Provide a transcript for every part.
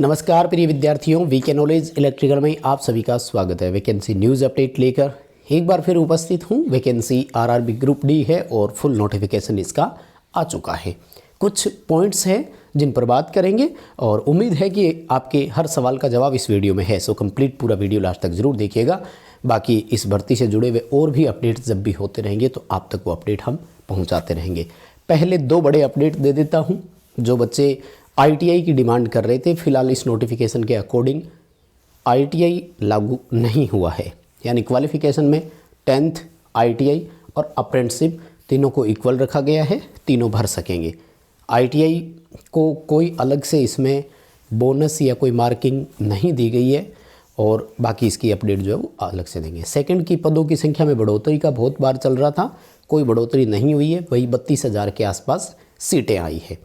नमस्कार प्रिय विद्यार्थियों, वीके नॉलेज इलेक्ट्रिकल में आप सभी का स्वागत है। वैकेंसी न्यूज़ अपडेट लेकर एक बार फिर उपस्थित हूँ। वैकेंसी आरआरबी ग्रुप डी है और फुल नोटिफिकेशन इसका आ चुका है। कुछ पॉइंट्स हैं जिन पर बात करेंगे और उम्मीद है कि आपके हर सवाल का जवाब इस वीडियो में है। सो कंप्लीट पूरा वीडियो लास्ट तक ज़रूर देखिएगा। बाकी इस भर्ती से जुड़े हुए और भी अपडेट्स जब भी होते रहेंगे तो आप तक वो अपडेट हम पहुँचाते रहेंगे। पहले दो बड़े अपडेट दे देता हूँ। जो बच्चे आईटीआई की डिमांड कर रहे थे, फिलहाल इस नोटिफिकेशन के अकॉर्डिंग आईटीआई लागू नहीं हुआ है। यानी क्वालिफिकेशन में 10th आईटीआई और अप्रेंटिसशिप तीनों को इक्वल रखा गया है, तीनों भर सकेंगे। आईटीआई को कोई अलग से इसमें बोनस या कोई मार्किंग नहीं दी गई है और बाकी इसकी अपडेट जो है वो अलग से देंगे। सेकंड की पदों की संख्या में बढ़ोतरी का बहुत बार चल रहा था, कोई बढ़ोतरी नहीं हुई है, वही 32,000 के आसपास सीटें आई है।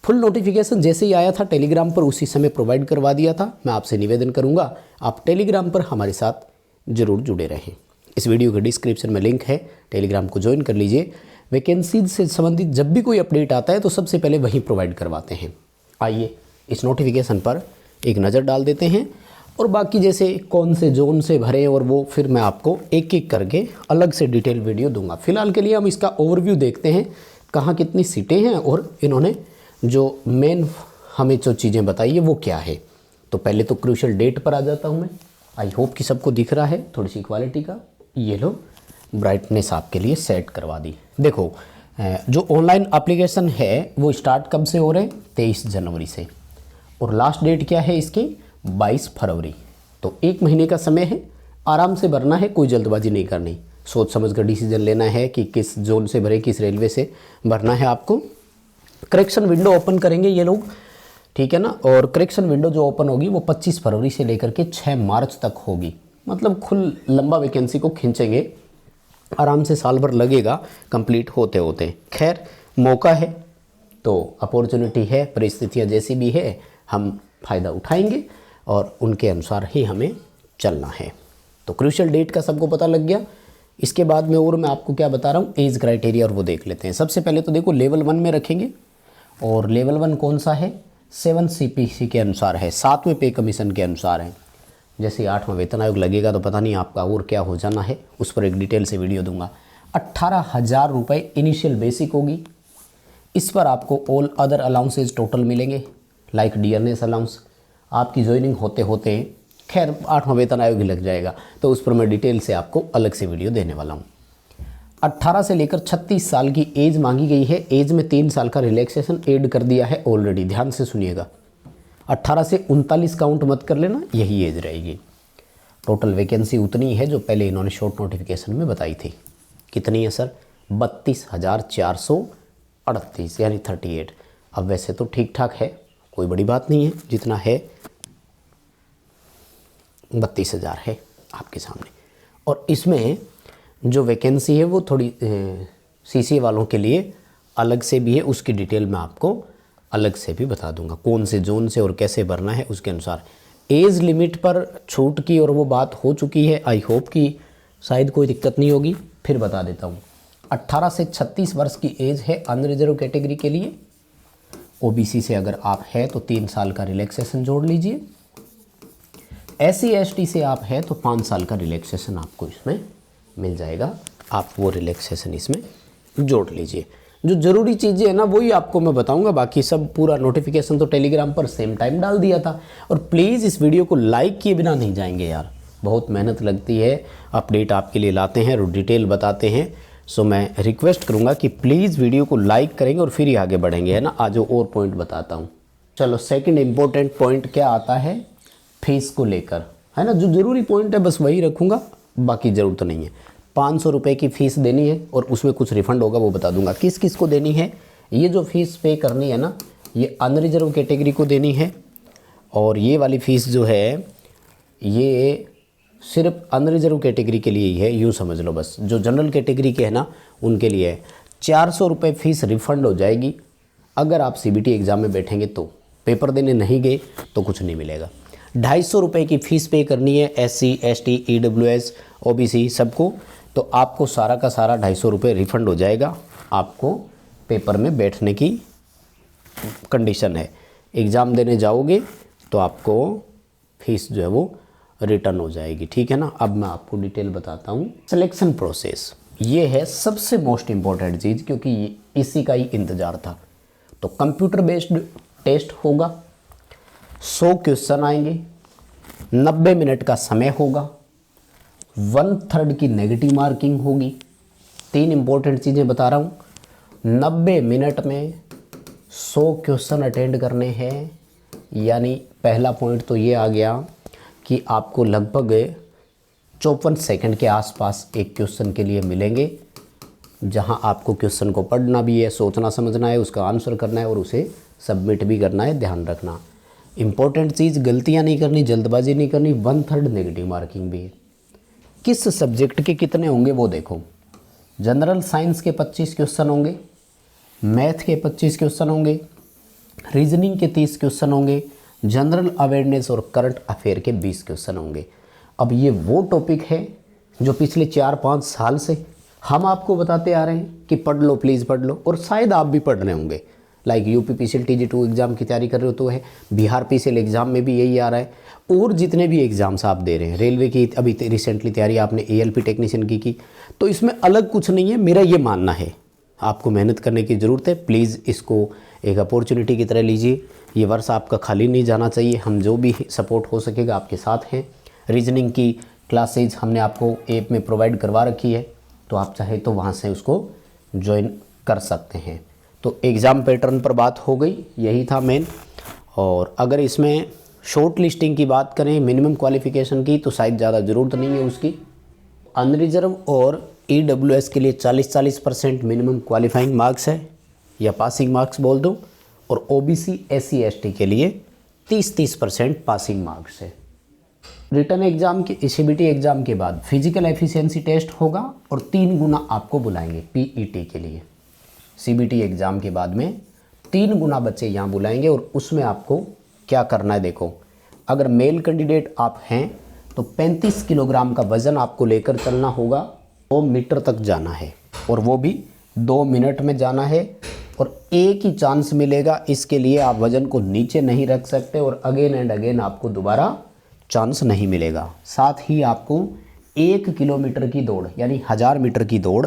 फुल नोटिफिकेशन जैसे ही आया था टेलीग्राम पर उसी समय प्रोवाइड करवा दिया था। मैं आपसे निवेदन करूंगा आप टेलीग्राम पर हमारे साथ ज़रूर जुड़े रहें। इस वीडियो के डिस्क्रिप्शन में लिंक है, टेलीग्राम को ज्वाइन कर लीजिए। वैकेंसी से संबंधित जब भी कोई अपडेट आता है तो सबसे पहले वहीं प्रोवाइड करवाते हैं। आइए इस नोटिफिकेशन पर एक नज़र डाल देते हैं और बाकी जैसे कौन से जोन से भरे और वो फिर मैं आपको एक एक करके अलग से डिटेल वीडियो दूंगा। फिलहाल के लिए हम इसका ओवरव्यू देखते हैं, कहाँ कितनी सीटें हैं और इन्होंने जो मेन हमें जो चीज़ें बताई है वो क्या है। तो पहले तो क्रूशियल डेट पर आ जाता हूँ मैं। आई होप कि सबको दिख रहा है थोड़ी सी क्वालिटी का। ये लो ब्राइटनेस आपके लिए सेट करवा दी। देखो जो ऑनलाइन एप्लीकेशन है वो स्टार्ट कब से हो रहे हैं? 23 जनवरी से और लास्ट डेट क्या है इसकी? 22 फरवरी। तो 1 महीने का समय है, आराम से भरना है, कोई जल्दबाजी नहीं करनी। सोच समझ कर डिसीजन लेना है कि किस जोन से भरे, किस रेलवे से भरना है आपको। करेक्शन विंडो ओपन करेंगे ये लोग, ठीक है ना। और करेक्शन विंडो जो ओपन होगी वो 25 फरवरी से लेकर के 6 मार्च तक होगी। मतलब खुल लंबा वैकेंसी को खींचेंगे, आराम से साल भर लगेगा कंप्लीट होते होते। खैर मौका है तो अपॉर्चुनिटी है, परिस्थितियाँ जैसी भी है हम फ़ायदा उठाएंगे और उनके अनुसार ही हमें चलना है। तो क्रूशियल डेट का सबको पता लग गया। इसके बाद में और मैं आपको क्या बता रहा हूँ, एज क्राइटेरिया और वो देख लेते हैं। सबसे पहले तो देखो लेवल 1 में रखेंगे और लेवल 1 कौन सा है? 7 CPC के अनुसार है, 7वें पे कमीशन के अनुसार है। जैसे 8वां वेतन आयोग लगेगा तो पता नहीं आपका और क्या हो जाना है, उस पर एक डिटेल से वीडियो दूंगा। 18,000 रुपये इनिशियल बेसिक होगी। इस पर आपको ऑल अदर अलाउंसेज टोटल मिलेंगे, लाइक डियरनेस अलाउंस। आपकी ज्वाइनिंग होते होते खैर 8वां वेतन आयोग ही लग जाएगा, तो उस पर मैं डिटेल से आपको अलग से वीडियो देने वाला हूँ। 18 से लेकर 36 साल की एज मांगी गई है। एज में 3 साल का रिलैक्सेशन ऐड कर दिया है ऑलरेडी, ध्यान से सुनिएगा। 18 से 39 काउंट मत कर लेना, यही एज रहेगी। टोटल वैकेंसी उतनी है जो पहले इन्होंने शॉर्ट नोटिफिकेशन में बताई थी। कितनी है सर? 32,438 यानी 38। अब वैसे तो ठीक ठाक है, कोई बड़ी बात नहीं है, जितना है 32,000 है आपके सामने। और इसमें जो वैकेंसी है वो थोड़ी सीसीए वालों के लिए अलग से भी है, उसकी डिटेल मैं आपको अलग से भी बता दूंगा, कौन से जोन से और कैसे भरना है उसके अनुसार। एज लिमिट पर छूट की और वो बात हो चुकी है, आई होप कि शायद कोई दिक्कत नहीं होगी। फिर बता देता हूँ, 18 से 36 वर्ष की एज है अनरिजर्व कैटेगरी के लिए। ओबीसी से अगर आप है तो 3 साल का रिलैक्सेशन जोड़ लीजिए। SC ST से आप है तो 5 साल का रिलैक्सेशन आपको इसमें मिल जाएगा, आप वो रिलैक्सेशन इसमें जोड़ लीजिए। जो ज़रूरी चीज़ें हैं ना वही आपको मैं बताऊंगा, बाकी सब पूरा नोटिफिकेशन तो टेलीग्राम पर सेम टाइम डाल दिया था। और प्लीज़ इस वीडियो को लाइक किए बिना नहीं जाएंगे यार, बहुत मेहनत लगती है, अपडेट आपके लिए लाते हैं और डिटेल बताते हैं। सो मैं रिक्वेस्ट करूँगा कि प्लीज़ वीडियो को लाइक करेंगे और फिर ही आगे बढ़ेंगे, है ना। आज और पॉइंट बताता हूँ। चलो सेकेंड इम्पोर्टेंट पॉइंट क्या आता है? फीस को लेकर, है ना। जो ज़रूरी पॉइंट है बस वही रखूँगा, बाकी ज़रूरत नहीं है। 500 रुपये की फ़ीस देनी है और उसमें कुछ रिफ़ंड होगा, वो बता दूंगा किस किस को देनी है। ये जो फ़ीस पे करनी है ना, ये अनरिजर्व कैटेगरी को देनी है। और ये वाली फ़ीस जो है ये सिर्फ अनरिजर्व कैटेगरी के लिए ही है, यूँ समझ लो बस। जो जनरल कैटेगरी के है ना उनके लिए है। 400 रुपये फ़ीस रिफ़ंड हो जाएगी अगर आप CBT एग्ज़ाम में बैठेंगे तो। पेपर देने नहीं गए तो कुछ नहीं मिलेगा। 250 रुपये की फ़ीस पे करनी है SC ST EWS OBC सबको, तो आपको सारा का सारा 250 रुपये रिफ़ंड हो जाएगा। आपको पेपर में बैठने की कंडीशन है। एग्ज़ाम देने जाओगे तो आपको फीस जो है वो रिटर्न हो जाएगी, ठीक है ना। अब मैं आपको डिटेल बताता हूँ। सिलेक्शन प्रोसेस ये है सबसे मोस्ट इम्पॉर्टेंट चीज़, क्योंकि इसी का ही इंतज़ार था। तो कंप्यूटर बेस्ड टेस्ट होगा, 100 क्वेश्चन आएंगे, 90 मिनट का समय होगा, 1/3 की नेगेटिव मार्किंग होगी। 3 इम्पोर्टेंट चीज़ें बता रहा हूँ। 90 मिनट में 100 क्वेश्चन अटेंड करने हैं, यानी पहला पॉइंट तो ये आ गया कि आपको लगभग 54 सेकंड के आसपास एक क्वेश्चन के लिए मिलेंगे, जहां आपको क्वेश्चन को पढ़ना भी है, सोचना समझना है, उसका आंसर करना है और उसे सबमिट भी करना है। ध्यान रखना, इम्पोर्टेंट चीज़, गलतियां नहीं करनी, जल्दबाजी नहीं करनी। 1/3 नेगेटिव मार्किंग भी है। किस सब्जेक्ट के कितने होंगे वो देखो। जनरल साइंस के 25 क्वेश्चन होंगे, मैथ के 25 क्वेश्चन होंगे, रीजनिंग के 30 क्वेश्चन होंगे, जनरल अवेयरनेस और करंट अफेयर के 20 क्वेश्चन होंगे। अब ये वो टॉपिक है जो पिछले 4-5 साल से हम आपको बताते आ रहे हैं कि पढ़ लो, प्लीज़ पढ़ लो, और शायद आप भी पढ़ रहे होंगे। Like UP PCL TG2 exam की तैयारी कर रहे हो तो है, बिहार PCL एग्ज़ाम में भी यही आ रहा है, और जितने भी एग्ज़ाम्स आप दे रहे हैं, रेलवे की अभी रिसेंटली तैयारी आपने ALP टेक्नीशियन की, तो इसमें अलग कुछ नहीं है। मेरा ये मानना है आपको मेहनत करने की ज़रूरत है। प्लीज़ इसको एक अपॉर्चुनिटी की तरह लीजिए। ये वर्ष आपका खाली नहीं जाना चाहिए। हम जो भी सपोर्ट हो सकेगा आपके साथ हैं। रीजनिंग की क्लासेज हमने आपको ऐप में प्रोवाइड करवा रखी है, तो आप चाहे तो वहाँ से उसको ज्वाइन कर सकते हैं। तो एग्ज़ाम पैटर्न पर बात हो गई, यही था मेन। और अगर इसमें शॉर्ट लिस्टिंग की बात करें, मिनिमम क्वालिफ़िकेशन की, तो शायद ज़्यादा ज़रूरत नहीं है उसकी। अनरिजर्व और EWS के लिए 40% मिनिमम क्वालिफाइंग मार्क्स है, या पासिंग मार्क्स बोल दो, और OBC SC ST के लिए 30% पासिंग मार्क्स है। रिटर्न एग्ज़ाम के CBT एग्ज़ाम के बाद फिजिकल एफिशिएंसी टेस्ट होगा और 3 गुना आपको बुलाएंगे PET के लिए। CBT एग्ज़ाम के बाद में 3 गुना बच्चे यहाँ बुलाएंगे, और उसमें आपको क्या करना है देखो। अगर मेल कैंडिडेट आप हैं तो 35 किलोग्राम का वज़न आपको लेकर चलना होगा, 2 मीटर तक जाना है, और वो भी 2 मिनट में जाना है, और एक ही चांस मिलेगा। इसके लिए आप वज़न को नीचे नहीं रख सकते, और अगेन एंड अगेन आपको दोबारा चांस नहीं मिलेगा। साथ ही आपको 1 किलोमीटर की दौड़, यानी 1000 मीटर की दौड़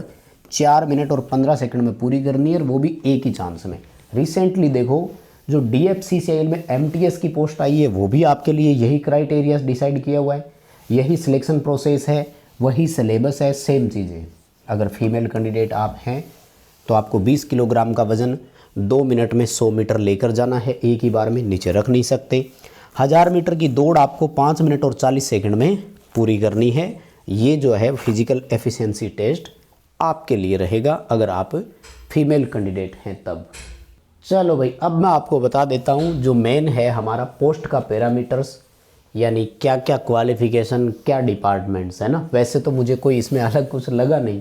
4 मिनट और 15 सेकंड में पूरी करनी है, और वो भी एक ही चांस में। रिसेंटली देखो, जो DFCCIL में MTS की पोस्ट आई है, वो भी आपके लिए यही क्राइटेरिया डिसाइड किया हुआ है, यही सिलेक्शन प्रोसेस है, वही सिलेबस है, सेम चीज़ें। अगर फीमेल कैंडिडेट आप हैं तो आपको 20 किलोग्राम का वज़न 2 मिनट में 100 मीटर लेकर जाना है, एक ही बार में नीचे रख नहीं सकते। 1000 मीटर की दौड़ आपको 5 मिनट और 40 सेकंड में पूरी करनी है। ये जो है फिजिकल एफिशिएंसी टेस्ट आपके लिए रहेगा, अगर आप फीमेल कैंडिडेट हैं तब। चलो भाई, अब मैं आपको बता देता हूँ जो मेन है हमारा पोस्ट का पैरामीटर्स, यानी क्या क्या क्वालिफ़िकेशन, क्या डिपार्टमेंट्स है ना। वैसे तो मुझे कोई इसमें अलग कुछ लगा नहीं,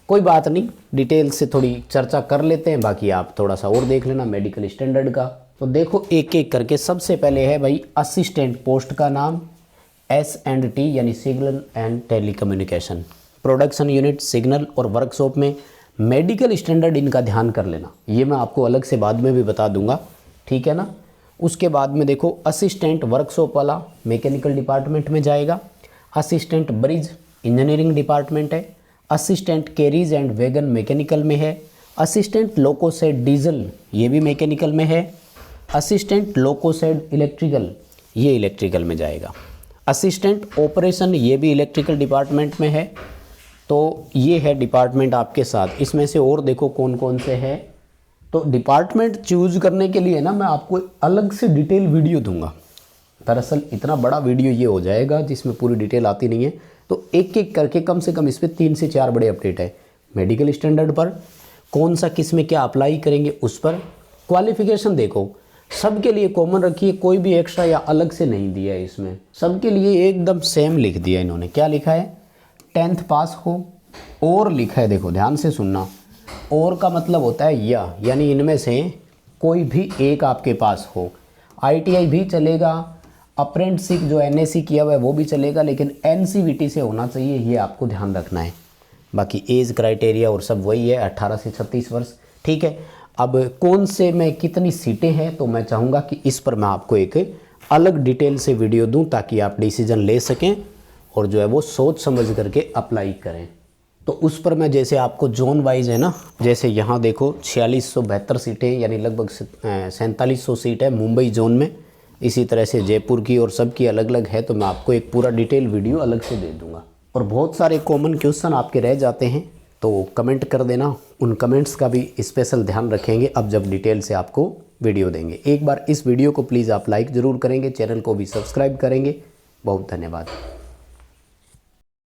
कोई बात नहीं, डिटेल से थोड़ी चर्चा कर लेते हैं, बाकी आप थोड़ा सा और देख लेना मेडिकल स्टैंडर्ड का। तो देखो एक एक करके, सबसे पहले है भाई असिस्टेंट पोस्ट का नाम, S&T यानी signal and telecommunication, production unit signal और वर्कशॉप में। मेडिकल स्टैंडर्ड इनका ध्यान कर लेना, ये मैं आपको अलग से बाद में भी बता दूंगा, ठीक है ना। उसके बाद में देखो असिस्टेंट वर्कशॉप वाला मैकेनिकल डिपार्टमेंट में जाएगा, असिस्टेंट ब्रिज इंजीनियरिंग डिपार्टमेंट है, assistant carries and wagon mechanical में है, असिस्टेंट लोकोसेड डीजल ये भी मैकेनिकल में है, असिस्टेंट लोकोसेड इलेक्ट्रिकल ये इलेक्ट्रिकल में जाएगा, असिस्टेंट ऑपरेशन ये भी इलेक्ट्रिकल डिपार्टमेंट में है। तो ये है डिपार्टमेंट आपके साथ। इसमें से और देखो कौन कौन से हैं। तो डिपार्टमेंट चूज करने के लिए ना मैं आपको अलग से डिटेल वीडियो दूंगा। दरअसल इतना बड़ा वीडियो ये हो जाएगा जिसमें पूरी डिटेल आती नहीं है, तो एक एक करके कम से कम इस पर 3 से 4 बड़े अपडेट है। मेडिकल स्टैंडर्ड पर कौन सा किस में क्या अप्लाई करेंगे उस पर। क्वालिफिकेशन देखो सबके लिए कॉमन रखिए, कोई भी एक्स्ट्रा या अलग से नहीं दिया है इसमें, सबके लिए एकदम सेम लिख दिया इन्होंने। क्या लिखा है, 10th पास हो, और लिखा है, देखो ध्यान से सुनना, और का मतलब होता है यानी इनमें से कोई भी एक आपके पास हो। ITI भी चलेगा, अप्रेंटिसशिप जो NSC किया हुआ है वो भी चलेगा, लेकिन NCVT से होना चाहिए, ये आपको ध्यान रखना है। बाकी एज क्राइटेरिया और सब वही है, 18 से 36 वर्ष, ठीक है। अब कौन से में कितनी सीटें हैं, तो मैं चाहूँगा कि इस पर मैं आपको एक अलग डिटेल से वीडियो दूं ताकि आप डिसीजन ले सकें और जो है वो सोच समझ करके अप्लाई करें। तो उस पर मैं जैसे आपको जोन वाइज है ना, जैसे यहाँ देखो 4672 सीटें यानी लगभग 4700 सीट है मुंबई जोन में। इसी तरह से जयपुर की और सब की अलग अलग है, तो मैं आपको एक पूरा डिटेल वीडियो अलग से दे दूँगा। और बहुत सारे कॉमन क्वेश्चन आपके रह जाते हैं तो कमेंट कर देना, उन कमेंट्स का भी स्पेशल ध्यान रखेंगे अब जब डिटेल से आपको वीडियो देंगे। एक बार इस वीडियो को प्लीज़ आप लाइक ज़रूर करेंगे, चैनल को भी सब्सक्राइब करेंगे। बहुत धन्यवाद।